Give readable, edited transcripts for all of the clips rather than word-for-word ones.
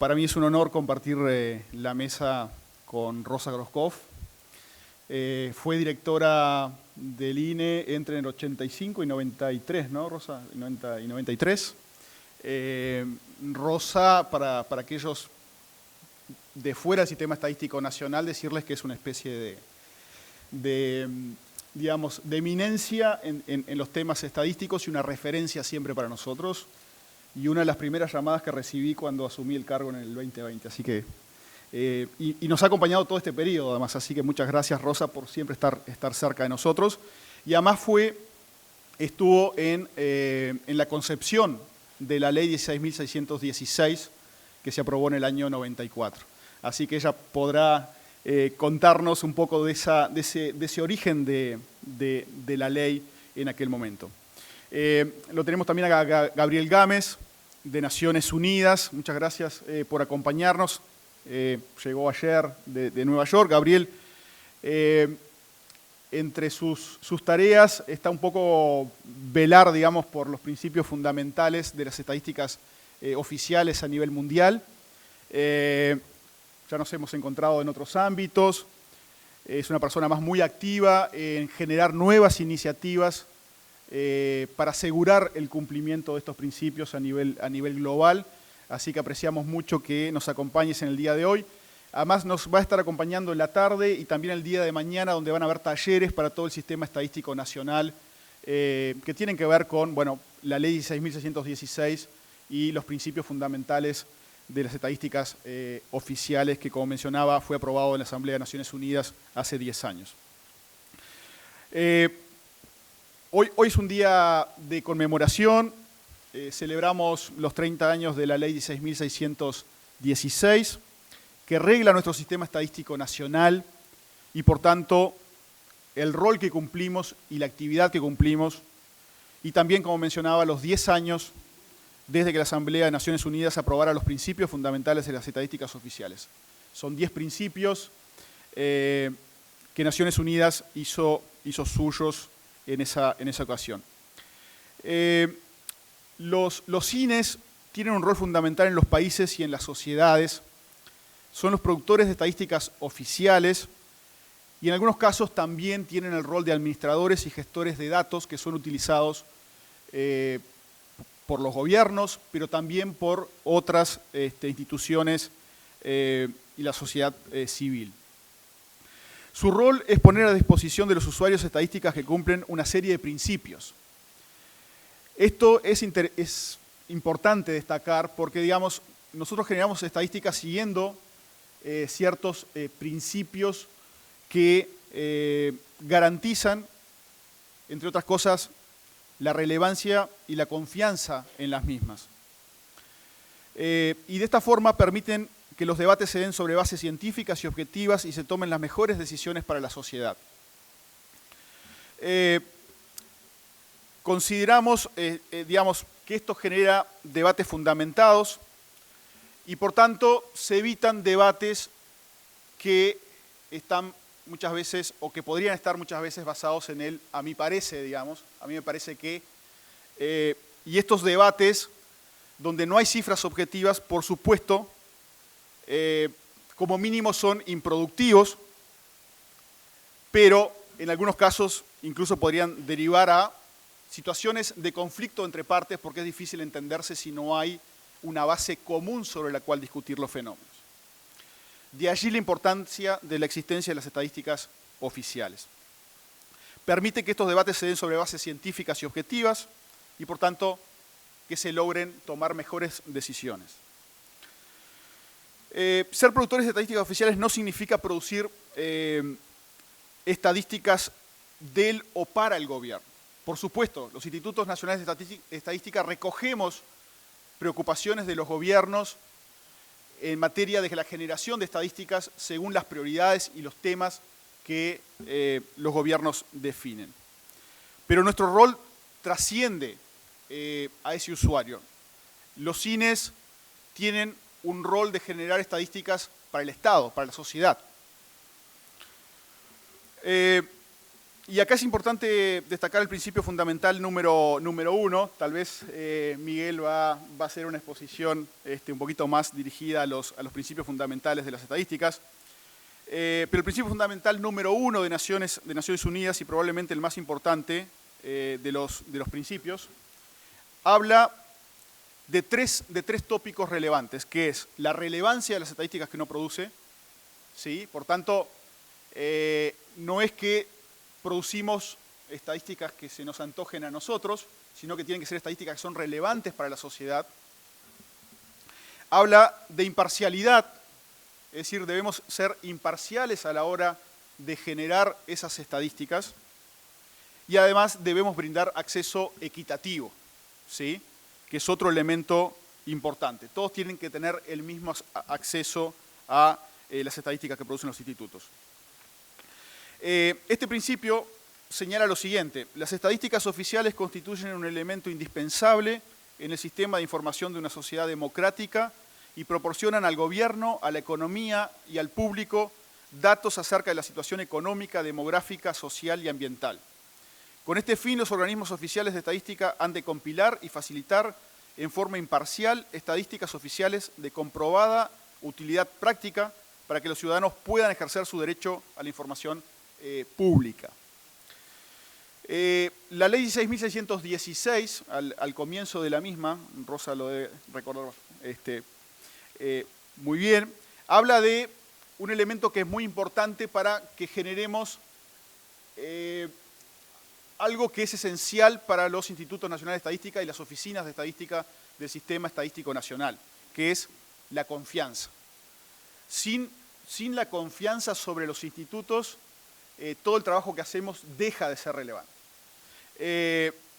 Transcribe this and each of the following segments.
Para mí es un honor compartir la mesa con Rosa Groskopf. Fue directora del INE entre el 85 y 93, ¿no, Rosa? 90 y 93. Rosa, para aquellos de fuera del Sistema Estadístico Nacional, decirles que es una especie digamos, de eminencia en los temas estadísticos y una referencia siempre para nosotros. Y una de las primeras llamadas que recibí cuando asumí el cargo en el 2020. Así que, y nos ha acompañado todo este periodo, además. Así que muchas gracias, Rosa, por siempre estar cerca de nosotros. Y además estuvo en la concepción de la ley 16.616, que se aprobó en el año 94. Así que ella podrá contarnos un poco de ese origen de la ley en aquel momento. Lo tenemos también a Gabriel Gámez, de Naciones Unidas. Muchas gracias por acompañarnos. Llegó ayer de Nueva York. Gabriel, entre sus tareas está un poco velar, digamos, por los principios fundamentales de las estadísticas oficiales a nivel mundial. Ya nos hemos encontrado en otros ámbitos. Es una persona más muy activa en generar nuevas iniciativas para asegurar el cumplimiento de estos principios a nivel global. Así que apreciamos mucho que nos acompañes en el día de hoy. Además nos va a estar acompañando en la tarde y también el día de mañana, donde van a haber talleres para todo el Sistema Estadístico Nacional que tienen que ver con, bueno, la ley 16.616 y los principios fundamentales de las estadísticas oficiales que, como mencionaba, fue aprobado en la Asamblea de Naciones Unidas hace 10 años. Hoy es un día de conmemoración. Celebramos los 30 años de la ley 16.616, que regla nuestro sistema estadístico nacional y, por tanto, el rol que cumplimos y la actividad que cumplimos, y también, como mencionaba, los 10 años desde que la Asamblea de Naciones Unidas aprobara los principios fundamentales de las estadísticas oficiales. Son 10 principios que Naciones Unidas hizo suyos en esa ocasión. Los INES tienen un rol fundamental en los países y en las sociedades. Son los productores de estadísticas oficiales y en algunos casos también tienen el rol de administradores y gestores de datos que son utilizados por los gobiernos, pero también por otras instituciones y la sociedad civil. Su rol es poner a disposición de los usuarios estadísticas que cumplen una serie de principios. Esto es importante destacar porque, digamos, nosotros generamos estadísticas siguiendo ciertos principios que garantizan, entre otras cosas, la relevancia y la confianza en las mismas. Y de esta forma permiten que los debates se den sobre bases científicas y objetivas y se tomen las mejores decisiones para la sociedad. Consideramos, digamos, que esto genera debates fundamentados y, por tanto, se evitan debates que están muchas veces, o que podrían estar muchas veces basados en el a mí parece, digamos. A mí me parece que, y estos debates donde no hay cifras objetivas, por supuesto, como mínimo son improductivos, pero en algunos casos incluso podrían derivar a situaciones de conflicto entre partes porque es difícil entenderse si no hay una base común sobre la cual discutir los fenómenos. De allí la importancia de la existencia de las estadísticas oficiales. Permite que estos debates se den sobre bases científicas y objetivas y, por tanto, que se logren tomar mejores decisiones. Ser productores de estadísticas oficiales no significa producir estadísticas del o para el gobierno. Por supuesto, los institutos nacionales de estadística recogemos preocupaciones de los gobiernos en materia de la generación de estadísticas según las prioridades y los temas que los gobiernos definen. Pero nuestro rol trasciende a ese usuario. Los INES tienen un rol de generar estadísticas para el Estado, para la sociedad. Y acá es importante destacar el principio fundamental número 1. Tal vez Miguel va a hacer una exposición un poquito más dirigida a los principios fundamentales de las estadísticas. Pero el principio fundamental número 1 de Naciones Unidas, y probablemente el más importante de los principios, habla de tres tópicos relevantes, que es la relevancia de las estadísticas que uno produce, ¿sí? Por tanto, no es que producimos estadísticas que se nos antojen a nosotros, sino que tienen que ser estadísticas que son relevantes para la sociedad. Habla de imparcialidad, es decir, debemos ser imparciales a la hora de generar esas estadísticas, y además debemos brindar acceso equitativo, ¿sí? Que es otro elemento importante. Todos tienen que tener el mismo acceso a las estadísticas que producen los institutos. Este principio señala lo siguiente: las estadísticas oficiales constituyen un elemento indispensable en el sistema de información de una sociedad democrática y proporcionan al gobierno, a la economía y al público datos acerca de la situación económica, demográfica, social y ambiental. Con este fin, los organismos oficiales de estadística han de compilar y facilitar en forma imparcial estadísticas oficiales de comprobada utilidad práctica para que los ciudadanos puedan ejercer su derecho a la información pública. La ley 16.616, al comienzo de la misma, Rosa lo debe recordar muy bien, habla de un elemento que es muy importante para que generemos algo que es esencial para los institutos nacionales de estadística y las oficinas de estadística del Sistema Estadístico Nacional, que es la confianza. Sin la confianza sobre los institutos, todo el trabajo que hacemos deja de ser relevante.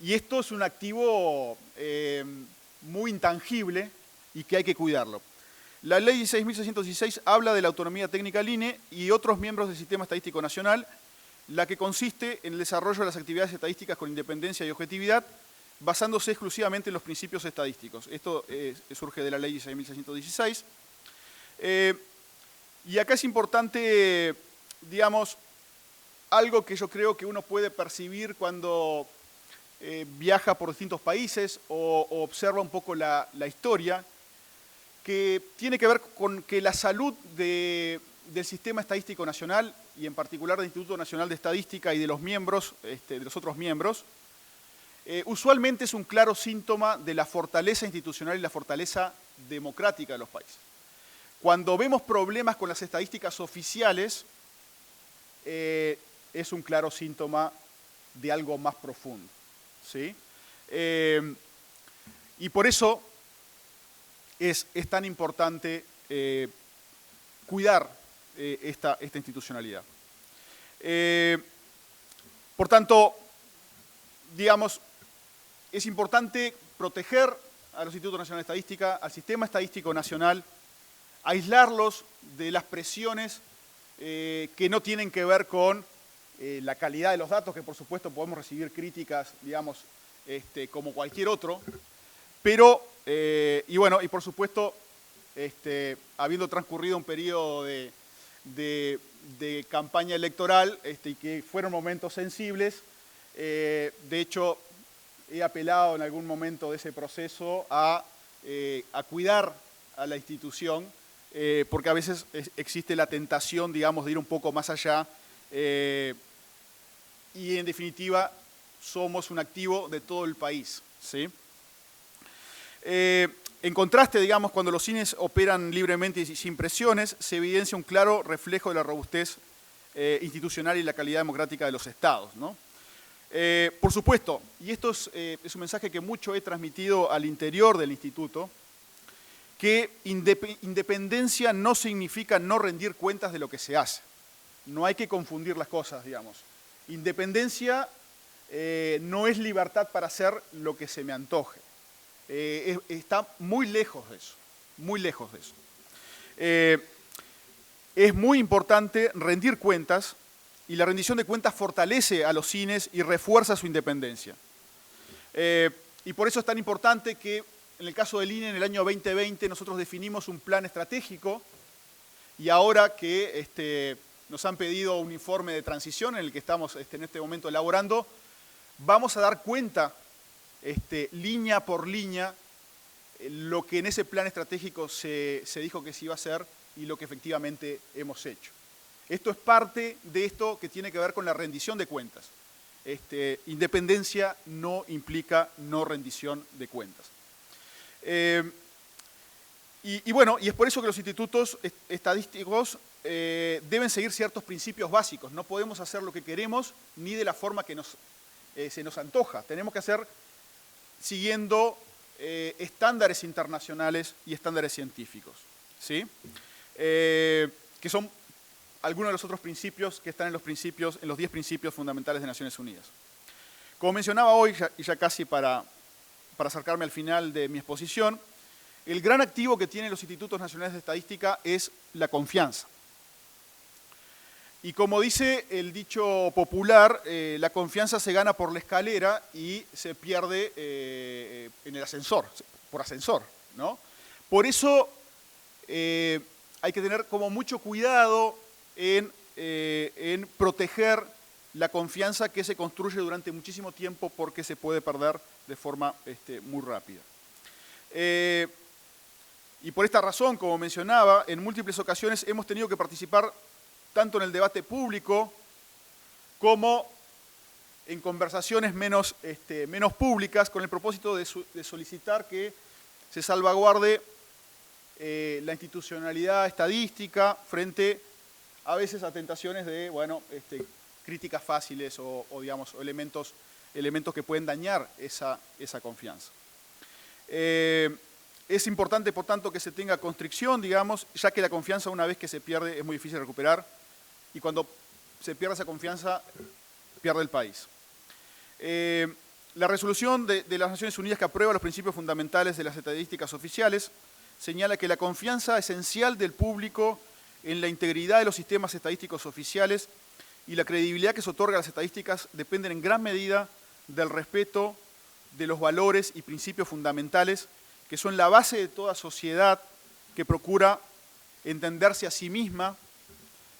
Y esto es un activo muy intangible y que hay que cuidarlo. La ley 16.616 habla de la autonomía técnica del INE y otros miembros del Sistema Estadístico Nacional, la que consiste en el desarrollo de las actividades estadísticas con independencia y objetividad, basándose exclusivamente en los principios estadísticos. Esto surge de la ley 16.616. Y acá es importante, digamos, algo que yo creo que uno puede percibir cuando viaja por distintos países o observa un poco la historia, que tiene que ver con que la salud del Sistema Estadístico Nacional, y en particular del Instituto Nacional de Estadística y de los miembros, de los otros miembros, usualmente es un claro síntoma de la fortaleza institucional y la fortaleza democrática de los países. Cuando vemos problemas con las estadísticas oficiales, es un claro síntoma de algo más profundo, ¿sí? Y por eso es tan importante cuidar esta institucionalidad. Por tanto, digamos, es importante proteger a los Institutos Nacionales de Estadística, al Sistema Estadístico Nacional, aislarlos de las presiones que no tienen que ver con la calidad de los datos, que por supuesto podemos recibir críticas, digamos, como cualquier otro, pero, y bueno, y por supuesto, habiendo transcurrido un periodo de campaña electoral, y que fueron momentos sensibles, de hecho, he apelado en algún momento de ese proceso a cuidar a la institución, porque a veces existe la tentación, digamos, de ir un poco más allá, y en definitiva somos un activo de todo el país, ¿sí? En contraste, digamos, cuando los cines operan libremente y sin presiones, se evidencia un claro reflejo de la robustez institucional y la calidad democrática de los estados, ¿no? Por supuesto, y esto es un mensaje que mucho he transmitido al interior del instituto, que independencia no significa no rendir cuentas de lo que se hace. No hay que confundir las cosas, digamos. Independencia no es libertad para hacer lo que se me antoje. Está muy lejos de eso, muy lejos de eso. Es muy importante rendir cuentas, y la rendición de cuentas fortalece a los cines y refuerza su independencia. Y por eso es tan importante que en el caso del INE, en el año 2020, nosotros definimos un plan estratégico, y ahora que nos han pedido un informe de transición en el que estamos en este momento elaborando. Vamos a dar cuenta, línea por línea, lo que en ese plan estratégico se dijo que se iba a hacer y lo que efectivamente hemos hecho. Esto es parte de esto que tiene que ver con la rendición de cuentas. Independencia no implica no rendición de cuentas. Bueno, y es por eso que los institutos estadísticos deben seguir ciertos principios básicos. No podemos hacer lo que queremos ni de la forma que se nos antoja. Tenemos que hacer siguiendo estándares internacionales y estándares científicos, ¿sí? Que son algunos de los otros principios que están en los 10 principios fundamentales de Naciones Unidas. Como mencionaba hoy, y ya casi para acercarme al final de mi exposición, el gran activo que tienen los institutos nacionales de estadística es la confianza. Y como dice el dicho popular, la confianza se gana por la escalera y se pierde en el ascensor, por ascensor, ¿no? Por eso hay que tener como mucho cuidado en proteger la confianza que se construye durante muchísimo tiempo, porque se puede perder de forma muy rápida. Y por esta razón, como mencionaba, en múltiples ocasiones hemos tenido que participar tanto en el debate público como en conversaciones menos públicas, con el propósito de solicitar que se salvaguarde la institucionalidad estadística frente a veces a tentaciones de, bueno, críticas fáciles o digamos, elementos que pueden dañar esa confianza. Es importante, por tanto, que se tenga constricción, digamos, ya que la confianza, una vez que se pierde, es muy difícil de recuperar, y cuando se pierde esa confianza, pierde el país. La resolución de las Naciones Unidas, que aprueba los principios fundamentales de las estadísticas oficiales, señala que la confianza esencial del público en la integridad de los sistemas estadísticos oficiales y la credibilidad que se otorga a las estadísticas dependen en gran medida del respeto de los valores y principios fundamentales que son la base de toda sociedad que procura entenderse a sí misma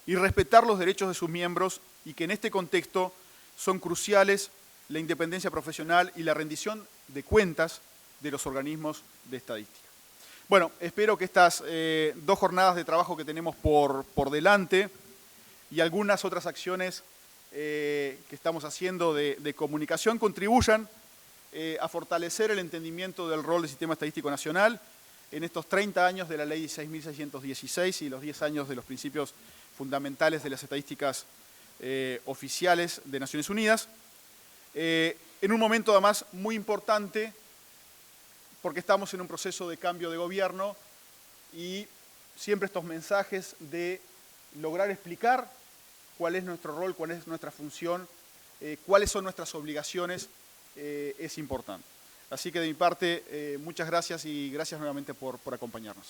y respetar los derechos de sus miembros, y que en este contexto son cruciales la independencia profesional y la rendición de cuentas de los organismos de estadística. Bueno, espero que estas 2 jornadas de trabajo que tenemos por delante y algunas otras acciones que estamos haciendo de comunicación contribuyan a fortalecer el entendimiento del rol del Sistema Estadístico Nacional en estos 30 años de la Ley 6.616 y los 10 años de los principios fundamentales de las estadísticas oficiales de Naciones Unidas, en un momento además muy importante porque estamos en un proceso de cambio de gobierno y siempre estos mensajes de lograr explicar cuál es nuestro rol, cuál es nuestra función, cuáles son nuestras obligaciones, es importante. Así que de mi parte, muchas gracias y gracias nuevamente por acompañarnos.